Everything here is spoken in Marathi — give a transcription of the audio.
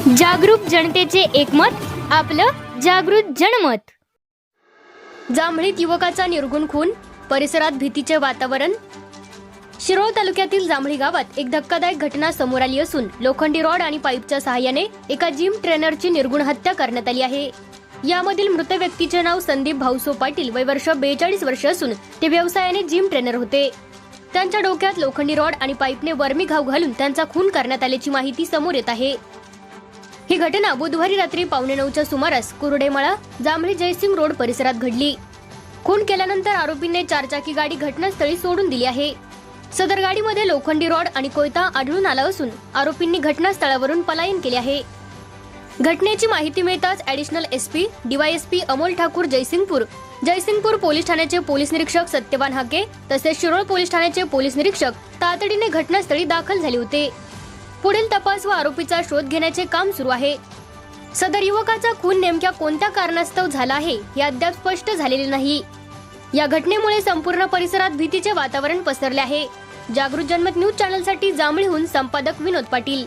जागरूक जनतेचे एकमत, आपलं जागृत जनमत। जांभळीत युवकाचा निर्गुण खून, परिसरात भीतीचे वातावरण। शिरोळ तालुक्यातील जांभळी गावात एक धक्कादायक घटना समोर आली असून लोखंडी रॉड आणि पाईपच्या सहाय्याने एका जिम ट्रेनरची निर्गुण हत्या करण्यात आली आहे। यामधील मृत व्यक्तीचे नाव संदीप भाऊसो पाटील, वय वर्ष 42 वर्ष असून ते व्यवसायाने जिम ट्रेनर होते। त्यांच्या डोक्यात लोखंडी रॉड आणि पाईपने वर्मी घाव घालून त्यांचा खून करण्यात आल्याची माहिती समोर येत आहे। ही घटना बुधवारी रात्री 8:45च्या सुमारास कुरडेमळा जांभळी जयसिंग रोड परिसरात घडली। खून केल्यानंतर आरोपींनी चारचाकी गाडी घटनास्थळी सोडून दिली आहे। सदर गाडीमध्ये लोखंडी रॉड आणि कोयता आढळून आला असून आरोपींनी घटनास्थळावरून पलायन केले आहे। घटनेची माहिती मिळताच additional SP DySP Amol Thakur Jaysingpur police ठाण्याचे पोलीस निरीक्षक सत्यवान हाके तसेच शिरोळ पोलीस ठाण्याचे पोलीस निरीक्षक तातडीने घटनास्थळी दाखल झाले होते। पुढील तपास व आरोपीचा शोध घेण्याचे काम सुरू आहे। सदर युवकाचा खून नेमक्या कोणत्या कारणास्तव झाला आहे हे अद्याप स्पष्ट झालेले नाही। या घटनेमुळे संपूर्ण परिसरात भीतीचे वातावरण पसरले आहे। जागृत जनमत न्यूज चॅनलसाठी जांभळीहून संपादक विनोद पाटील।